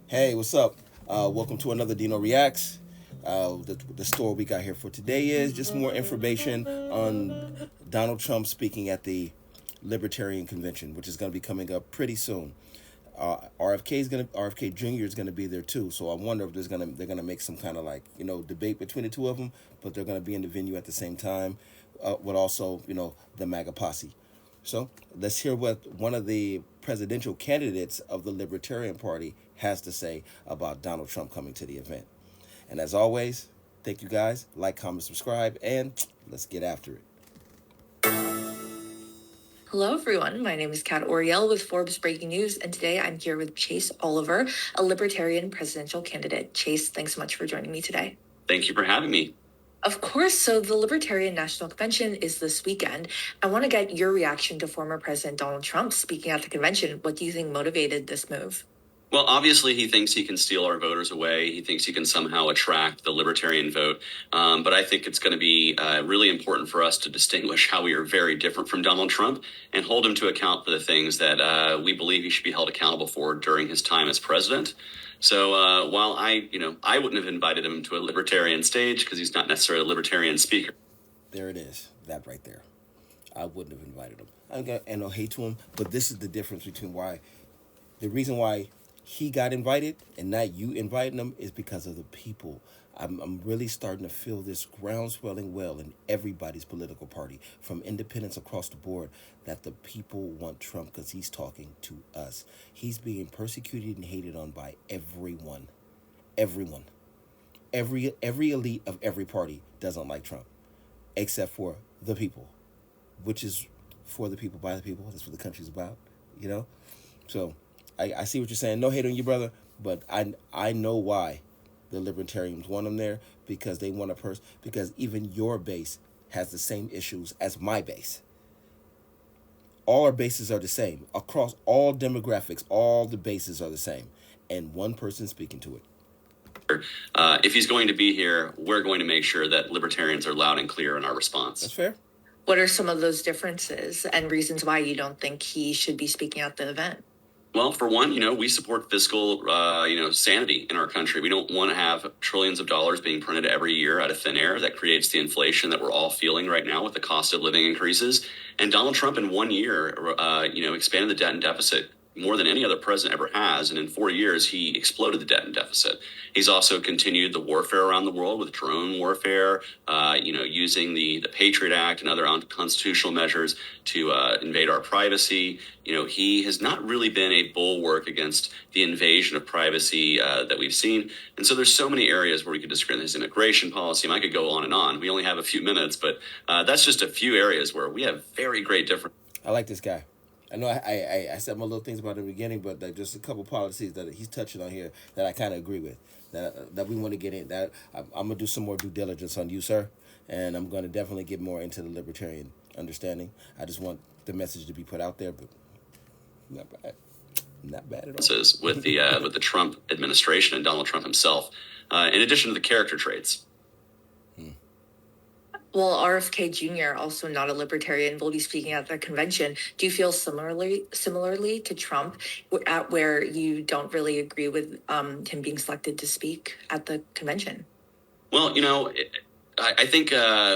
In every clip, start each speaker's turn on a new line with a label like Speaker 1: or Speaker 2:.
Speaker 1: Hey, what's up? Welcome to another Dino Reacts. The story we got here for today is just more information on Donald Trump speaking at the Libertarian Convention, which is going to be coming up pretty soon. RFK Jr. is gonna be there too. So I wonder if they're gonna make some kind of like debate between the two of them, but they're gonna be in the venue at the same time, with also the MAGA posse. So let's hear what one of the presidential candidates of the Libertarian Party has to say about Donald Trump coming to the event. And as always, thank you guys. Like, comment, subscribe, and let's get after it.
Speaker 2: Hello, everyone. My name is Kat Oriel with Forbes Breaking News, and today I'm here with Chase Oliver, a Libertarian presidential candidate. Chase, thanks so much for joining me today.
Speaker 3: Thank you for having me.
Speaker 2: Of course. So the Libertarian National Convention is this weekend. I want to get your reaction to former President Donald Trump speaking at the convention. What do you think motivated this move?
Speaker 3: Well, obviously, he thinks he can steal our voters away. He thinks he can somehow attract the libertarian vote. But I think it's going to be really important for us to distinguish how we are very different from Donald Trump and hold him to account for the things that we believe he should be held accountable for during his time as president. So while I wouldn't have invited him to a libertarian stage because he's not necessarily a libertarian speaker.
Speaker 1: There it is. That right there. I wouldn't have invited him. I got and no hate to him, but this is the difference between why the reason why he got invited and not you inviting him is because of the people. I'm really starting to feel this groundswelling well in everybody's political party, from independents across the board, that the people want Trump because he's talking to us. He's being persecuted and hated on by everyone. Everyone. Every elite of every party doesn't like Trump, except for the people, which is for the people, by the people. That's what the country's about, you know? So I see what you're saying. No hate on you, brother, but I know why the libertarians want him there, because they want a person, because even your base has the same issues as my base. All our bases are the same. Across all demographics, all the bases are the same. And one person speaking to it.
Speaker 3: If he's going to be here, we're going to make sure that libertarians are loud and clear in our response.
Speaker 1: That's fair.
Speaker 2: What are some of those differences and reasons why you don't think he should be speaking at the event?
Speaker 3: Well, for one, we support fiscal, sanity in our country. We don't want to have trillions of dollars being printed every year out of thin air. That creates the inflation that we're all feeling right now with the cost of living increases. And Donald Trump in 1 year, expanded the debt and deficit more than any other president ever has. And in 4 years, he exploded the debt and deficit. He's also continued the warfare around the world with drone warfare, using the Patriot Act and other unconstitutional measures to invade our privacy. He has not really been a bulwark against the invasion of privacy that we've seen. And so there's so many areas where we could disagree on his immigration policy. And I could go on and on. We only have a few minutes, but that's just a few areas where we have very great differences.
Speaker 1: I like this guy. I know I said my little things about it in the beginning, but like just a couple policies that he's touching on here that I kind of agree with, that we want to get in. That I'm gonna do some more due diligence on you, sir, and I'm gonna definitely get more into the libertarian understanding. I just want the message to be put out there, but not bad, not bad at all.
Speaker 3: With the Trump administration and Donald Trump himself, in addition to the character traits.
Speaker 2: Well, RFK Jr., also not a libertarian, will be speaking at the convention. Do you feel similarly to Trump, where you don't really agree with him being selected to speak at the convention?
Speaker 3: Well, I think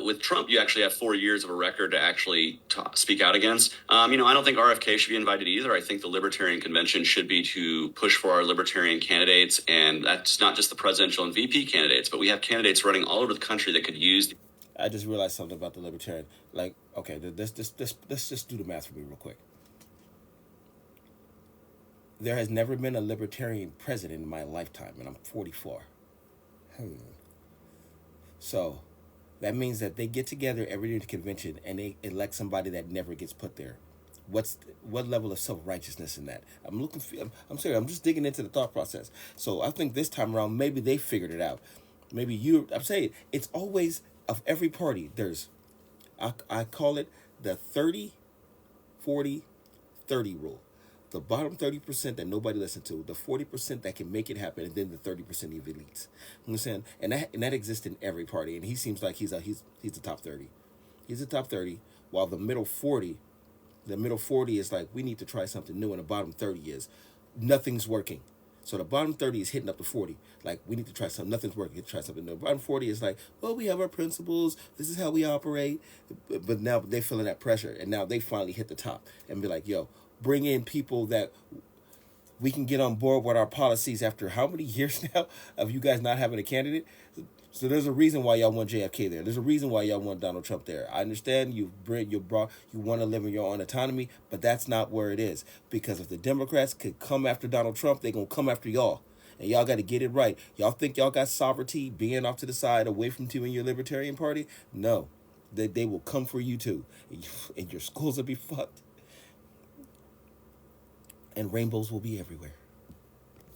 Speaker 3: with Trump, you actually have 4 years of a record to actually speak out against. I don't think RFK should be invited either. I think the Libertarian Convention should be to push for our libertarian candidates, and that's not just the presidential and VP candidates, but we have candidates running all over the country that could use.
Speaker 1: I just realized something about the libertarian. Like, okay, let's just do the math for me real quick. There has never been a libertarian president in my lifetime, and I'm 44. So that means that they get together every year at the convention and they elect somebody that never gets put there. What level of self-righteousness in that? I'm serious. I'm just digging into the thought process. So I think this time around, maybe they figured it out. I'm saying it's always, of every party, I call it the 30, 40, 30 rule. The bottom 30% that nobody listens to, the 40% that can make it happen, and then the 30% of elites. You understand? And that exists in every party. And he seems like he's the top 30. He's the top 30, while the middle 40 is like, we need to try something new, and the bottom 30 is nothing's working. So the bottom 30 is hitting up to 40. Like, we need to try something. Nothing's working. Let's try something. The bottom 40 is like, well, we have our principles. This is how we operate. But now they're feeling that pressure. And now they finally hit the top and be like, yo, bring in people that we can get on board with our policies after how many years now of you guys not having a candidate? So there's a reason why y'all want JFK there. There's a reason why y'all want Donald Trump there. I understand you want to live in your own autonomy, but that's not where it is. Because if the Democrats could come after Donald Trump, they're going to come after y'all. And y'all got to get it right. Y'all think y'all got sovereignty being off to the side away from you and your Libertarian Party? No. They will come for you too. And your schools will be fucked. And rainbows will be everywhere.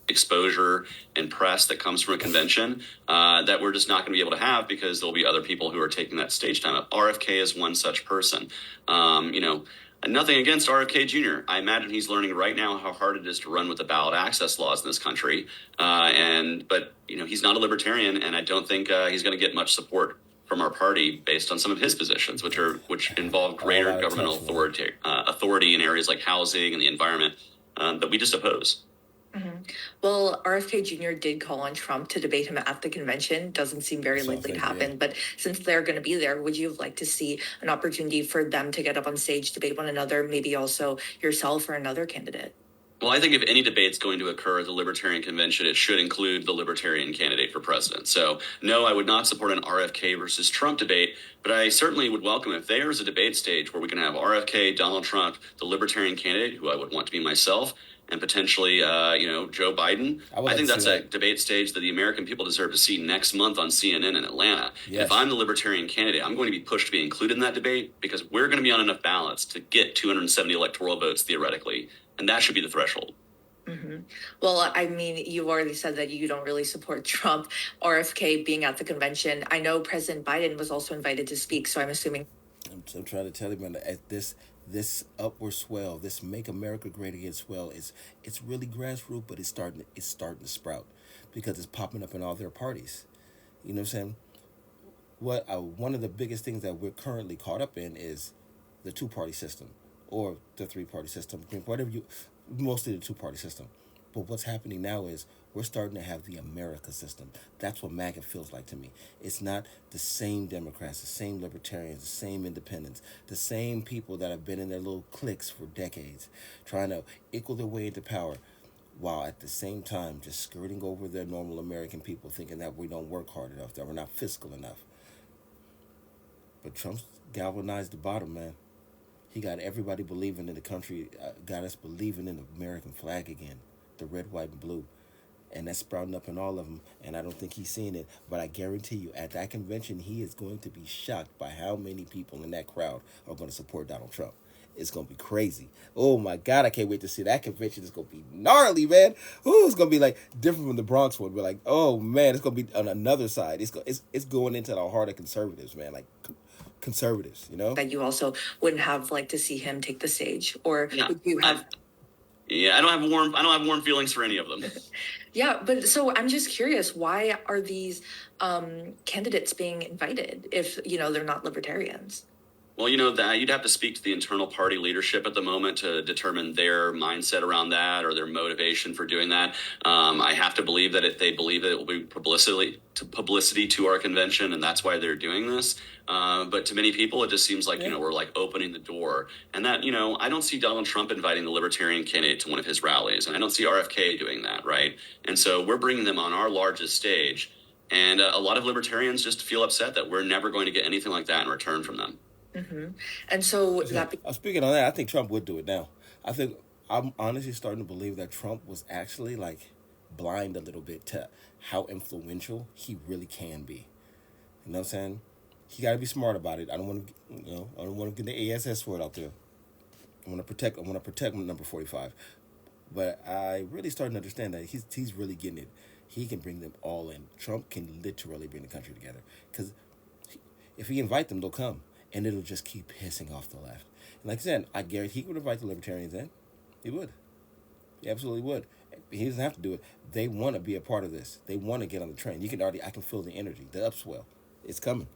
Speaker 3: Exposure and press that comes from a convention that we're just not going to be able to have because there'll be other people who are taking that stage time up. RFK is one such person. Nothing against RFK Jr. I imagine he's learning right now how hard it is to run with the ballot access laws in this country. But he's not a libertarian, and I don't think he's going to get much support from our party based on some of his positions, which involve greater governmental authority in areas like housing and the environment that we just oppose.
Speaker 2: Mm-hmm. Well, RFK Jr. did call on Trump to debate him at the convention. Doesn't seem very likely to happen. Yeah. But since they're going to be there, would you have liked to see an opportunity for them to get up on stage, debate one another, maybe also yourself or another candidate?
Speaker 3: Well, I think if any debate's going to occur at the Libertarian Convention, it should include the Libertarian candidate for president. So, no, I would not support an RFK versus Trump debate, but I certainly would welcome if there's a debate stage where we can have RFK, Donald Trump, the Libertarian candidate, who I would want to be myself, and potentially, Joe Biden. I think that's a debate stage that the American people deserve to see next month on CNN in Atlanta. Yes. If I'm the Libertarian candidate, I'm going to be pushed to be included in that debate because we're going to be on enough ballots to get 270 electoral votes theoretically, and that should be the threshold.
Speaker 2: Mm-hmm. Well, I mean, you already said that you don't really support Trump, RFK being at the convention. I know President Biden was also invited to speak, so I'm assuming.
Speaker 1: I'm trying to tell you, man, at this upward swell, this Make America Great Again swell it's really grassroots, but it's starting to sprout because it's popping up in all their parties. You know what I'm saying? One of the biggest things that we're currently caught up in is the two-party system or the three-party system, mostly the two-party system. But what's happening now is we're starting to have the America system. That's what MAGA feels like to me. It's not the same Democrats, the same Libertarians, the same independents, the same people that have been in their little cliques for decades, trying to equal their way into power, while at the same time just skirting over their normal American people, thinking that we don't work hard enough, that we're not fiscal enough. But Trump's galvanized the bottom, man. He got everybody believing in the country, got us believing in the American flag again. The red, white, and blue. And that's sprouting up in all of them. And I don't think he's seeing it. But I guarantee you, at that convention, he is going to be shocked by how many people in that crowd are going to support Donald Trump. It's going to be crazy. Oh, my God. I can't wait to see that convention. It's going to be gnarly, man. Ooh, it's going to be like different from the Bronx one. We're like, oh, man, it's going to be on another side. It's going into the heart of conservatives, man. Like conservatives, That
Speaker 2: you also wouldn't have liked to see him take the stage. Or would you have...
Speaker 3: I don't have warm feelings for any of them.
Speaker 2: Yeah, but so I'm just curious, why are these candidates being invited if, they're not libertarians?
Speaker 3: Well, that you'd have to speak to the internal party leadership at the moment to determine their mindset around that or their motivation for doing that. I have to believe that they believe that it will be publicity to our convention, and that's why they're doing this. But to many people, it just seems like, we're like opening the door. And that, I don't see Donald Trump inviting the Libertarian candidate to one of his rallies, and I don't see RFK doing that, right? And so we're bringing them on our largest stage, and a lot of Libertarians just feel upset that we're never going to get anything like that in return from them.
Speaker 2: Mm-hmm. And so
Speaker 1: speaking on that, I think Trump would do it now. I'm honestly starting to believe that Trump was actually like blind a little bit to how influential he really can be. You know what I'm saying? He got to be smart about it. I don't want to get the ASS word out there. I want to protect number 45. But I really starting to understand that he's really getting it. He can bring them all in. Trump can literally bring the country together. Because if he invite them, they'll come. And it'll just keep pissing off the left. And like I said, I guarantee he would invite the Libertarians in. He would. He absolutely would. He doesn't have to do it. They want to be a part of this. They want to get on the train. I can feel the energy, the upswell. It's coming.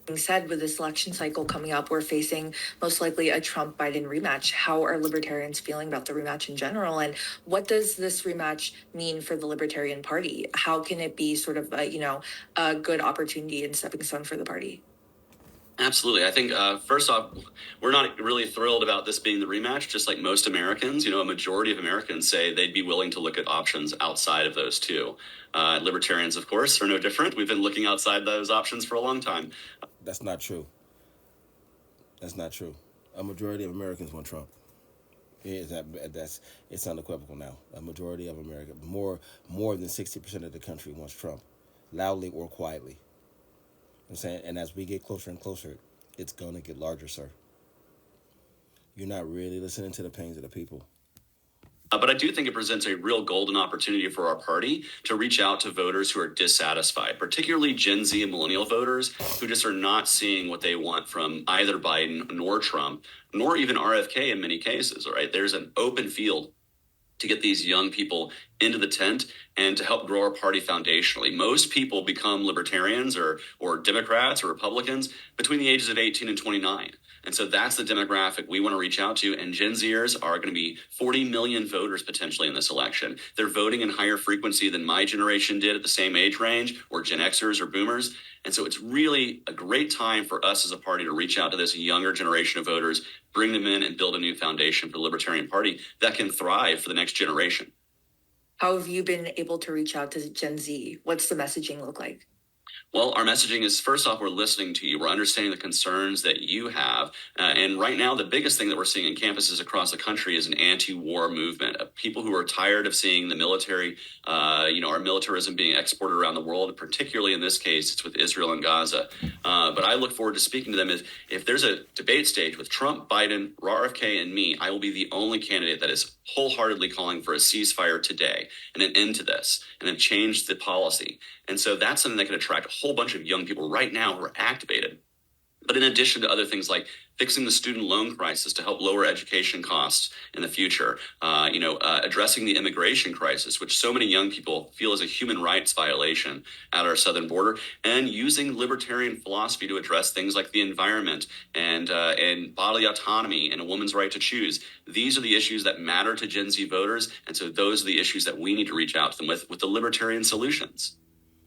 Speaker 2: Being said, with this election cycle coming up, we're facing most likely a Trump Biden rematch. How are libertarians feeling about the rematch in general? And what does this rematch mean for the Libertarian Party? How can it be sort of a good opportunity and stepping stone for the party?
Speaker 3: Absolutely. I think, first off, we're not really thrilled about this being the rematch, just like most Americans. A majority of Americans say they'd be willing to look at options outside of those two. Libertarians, of course, are no different. We've been looking outside those options for a long time.
Speaker 1: That's not true. That's not true. A majority of Americans want Trump. It's unequivocal now. A majority of America, more than 60% of the country wants Trump, loudly or quietly. I'm saying, and as we get closer and closer, it's gonna get larger, sir. You're not really listening to the pains of the people.
Speaker 3: But I do think it presents a real golden opportunity for our party to reach out to voters who are dissatisfied, particularly Gen Z and millennial voters who just are not seeing what they want from either Biden nor Trump, nor even RFK in many cases, right? There's an open field to get these young people into the tent and to help grow our party foundationally. Most people become libertarians or Democrats or Republicans between the ages of 18 and 29. And so that's the demographic we want to reach out to. And Gen Zers are going to be 40 million voters potentially in this election. They're voting in higher frequency than my generation did at the same age range, or Gen Xers or Boomers. And so it's really a great time for us as a party to reach out to this younger generation of voters, bring them in and build a new foundation for the Libertarian Party that can thrive for the next generation.
Speaker 2: How have you been able to reach out to Gen Z? What's the messaging look like?
Speaker 3: Well, our messaging is, first off, we're listening to you. We're understanding the concerns that you have. And right now, the biggest thing that we're seeing in campuses across the country is an anti-war movement of people who are tired of seeing the military, our militarism being exported around the world. Particularly in this case, it's with Israel and Gaza. But I look forward to speaking to them. If there's a debate stage with Trump, Biden, RFK, and me, I will be the only candidate that is wholeheartedly calling for a ceasefire today and an end to this and then change the policy. And so that's something that can attract a whole bunch of young people right now who are activated. But in addition to other things like fixing the student loan crisis to help lower education costs in the future, addressing the immigration crisis, which so many young people feel is a human rights violation at our southern border, and using libertarian philosophy to address things like the environment and bodily autonomy and a woman's right to choose. These are the issues that matter to Gen Z voters, and so those are the issues that we need to reach out to them with the libertarian solutions.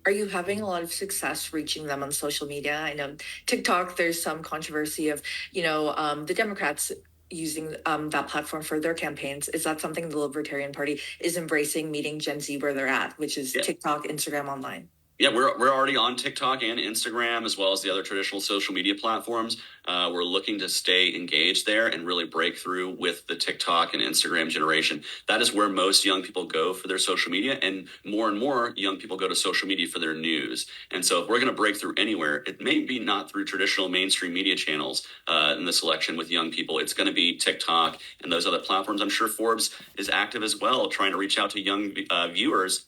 Speaker 2: Are you having a lot of success reaching them on social media? I know TikTok, there's some controversy of, the Democrats using that platform for their campaigns. Is that something the Libertarian Party is embracing, meeting Gen Z where they're at, which is TikTok, Instagram, online?
Speaker 3: Yeah, we're already on TikTok and Instagram, as well as the other traditional social media platforms. We're looking to stay engaged there and really break through with the TikTok and Instagram generation. That is where most young people go for their social media, and more young people go to social media for their news. And so if we're going to break through anywhere, it may be not through traditional mainstream media channels in this election with young people. It's going to be TikTok and those other platforms. I'm sure Forbes is active as well, trying to reach out to young viewers.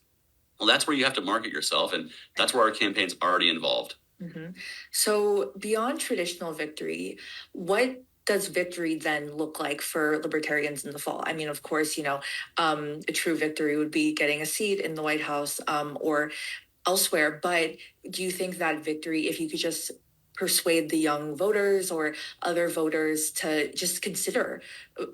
Speaker 3: Well, that's where you have to market yourself, and that's where our campaign's already involved.
Speaker 2: Mm-hmm. So beyond traditional victory, what does victory then look like for libertarians in the fall? I mean, of course, a true victory would be getting a seat in the White House or elsewhere. But do you think that victory, if you could just persuade the young voters or other voters to just consider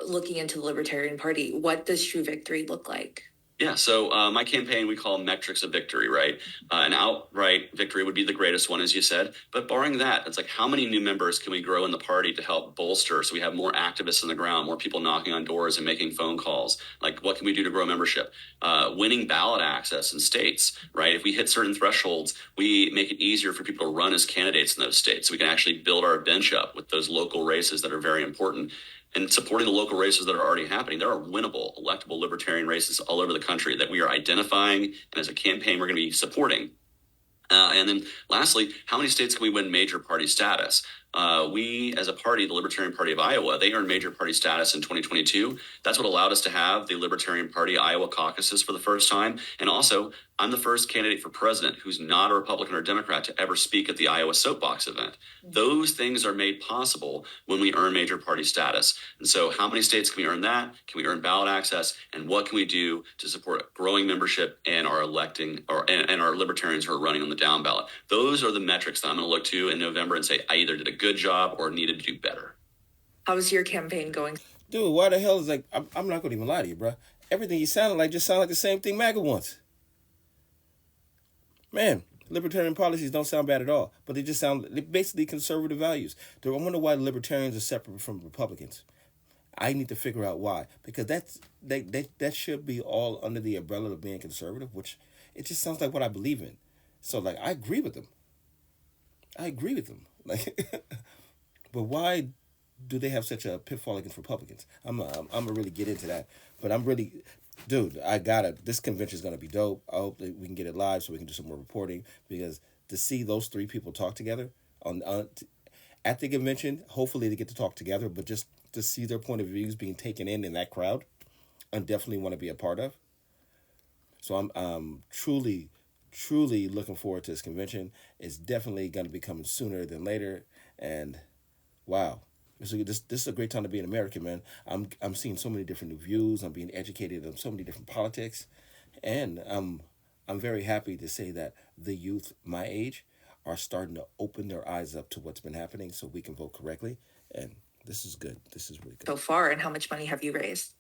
Speaker 2: looking into the Libertarian Party, what does true victory look like?
Speaker 3: Yeah, so my campaign we call metrics of victory, right? An outright victory would be the greatest one, as you said. But barring that, it's like how many new members can we grow in the party to help bolster so we have more activists on the ground, more people knocking on doors and making phone calls? Like what can we do to grow membership? Winning ballot access in states, right? If we hit certain thresholds, we make it easier for people to run as candidates in those states. So we can actually build our bench up with those local races that are very important. And supporting the local races that are already happening. There are winnable, electable libertarian races all over the country that we are identifying, and as a campaign, we're going to be supporting. And then lastly, how many states can we win major party status? We, as a party, the Libertarian Party of Iowa, they earned major party status in 2022. That's what allowed us to have the Libertarian Party Iowa caucuses for the first time. And also, I'm the first candidate for president who's not a Republican or Democrat to ever speak at the Iowa Soapbox event. Those things are made possible when we earn major party status. And so how many states can we earn that? Can we earn ballot access? And what can we do to support growing membership and our and our libertarians who are running on the down ballot? Those are the metrics that I'm going to look to in November and say I either did a good job or needed to do better.
Speaker 2: How's your campaign going?
Speaker 1: Dude, why the hell is like, I'm not going to even lie to you, bro. Everything you sounded like just sounded like the same thing MAGA wants. Man, libertarian policies don't sound bad at all, but they basically conservative values. I wonder why the libertarians are separate from Republicans. I need to figure out why, because that should be all under the umbrella of being conservative, which it just sounds like what I believe in. So like, I agree with them. Like, but why do they have such a pitfall against Republicans? I'm gonna really get into that, but dude, this convention is gonna be dope. I hope that we can get it live so we can do some more reporting, because to see those three people talk together at the convention, hopefully they get to talk together, but just to see their point of views being taken in that crowd, I definitely want to be a part of. So I'm truly looking forward to this convention. It's definitely going to be coming sooner than later, and wow. This is a great time to be an American, man. I'm seeing so many different new views. I'm being educated on so many different politics, and I'm very happy to say that the youth my age are starting to open their eyes up to what's been happening, so we can vote correctly. And this is good. This is really good.
Speaker 2: So far, and how much money have you raised?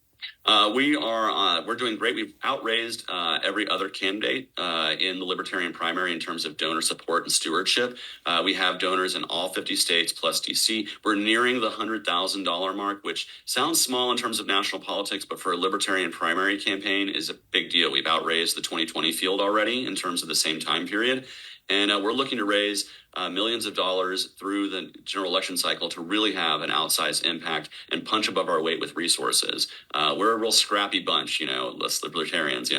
Speaker 3: We're doing great. We've outraised every other candidate in the Libertarian primary in terms of donor support and stewardship. We have donors in all 50 states plus DC. We're nearing the $100,000 mark, which sounds small in terms of national politics, but for a Libertarian primary campaign is a big deal. We've outraised the 2020 field already in terms of the same time period. And we're looking to raise millions of dollars through the general election cycle to really have an outsized impact and punch above our weight with resources. We're a real scrappy bunch, us libertarians.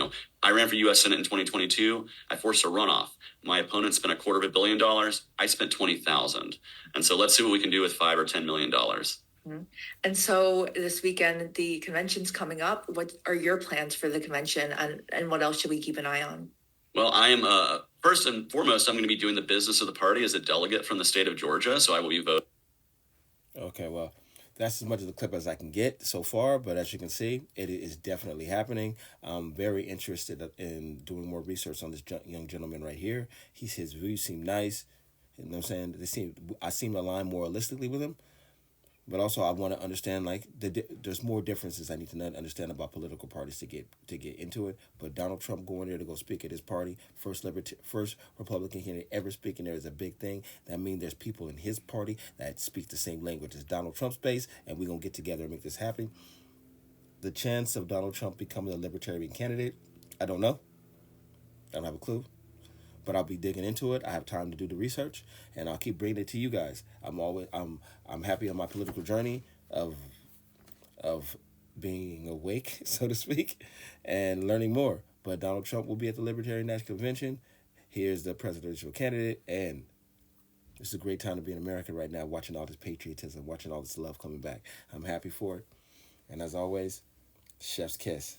Speaker 3: I ran for U.S. Senate in 2022. I forced a runoff. My opponent spent $250 million. I spent $20,000. And so let's see what we can do with $5 or $10 million.
Speaker 2: Mm-hmm. And so this weekend, the convention's coming up. What are your plans for the convention, and what else should we keep an eye on?
Speaker 3: Well, I am first and foremost, I'm going to be doing the business of the party as a delegate from the state of Georgia. So I will be voting.
Speaker 1: Okay, well, that's as much of the clip as I can get so far. But as you can see, it is definitely happening. I'm very interested in doing more research on this young gentleman right here. His views seem nice. You know what I'm saying? I seem to align more holistically with him. But also, I want to understand, like, there's more differences I need to understand about political parties to get into it. But Donald Trump going there to go speak at his party, first Republican candidate ever speaking there, is a big thing. That means there's people in his party that speak the same language as Donald Trump's base, and we're going to get together and make this happen. The chance of Donald Trump becoming a Libertarian candidate, I don't know. I don't have a clue. But I'll be digging into it. I have time to do the research, and I'll keep bringing it to you guys. I'm happy on my political journey of being awake, so to speak, and learning more. But Donald Trump will be at the Libertarian National Convention. Here's the presidential candidate, and it's a great time to be in America right now, watching all this patriotism, watching all this love coming back. I'm happy for it. And as always, chef's kiss.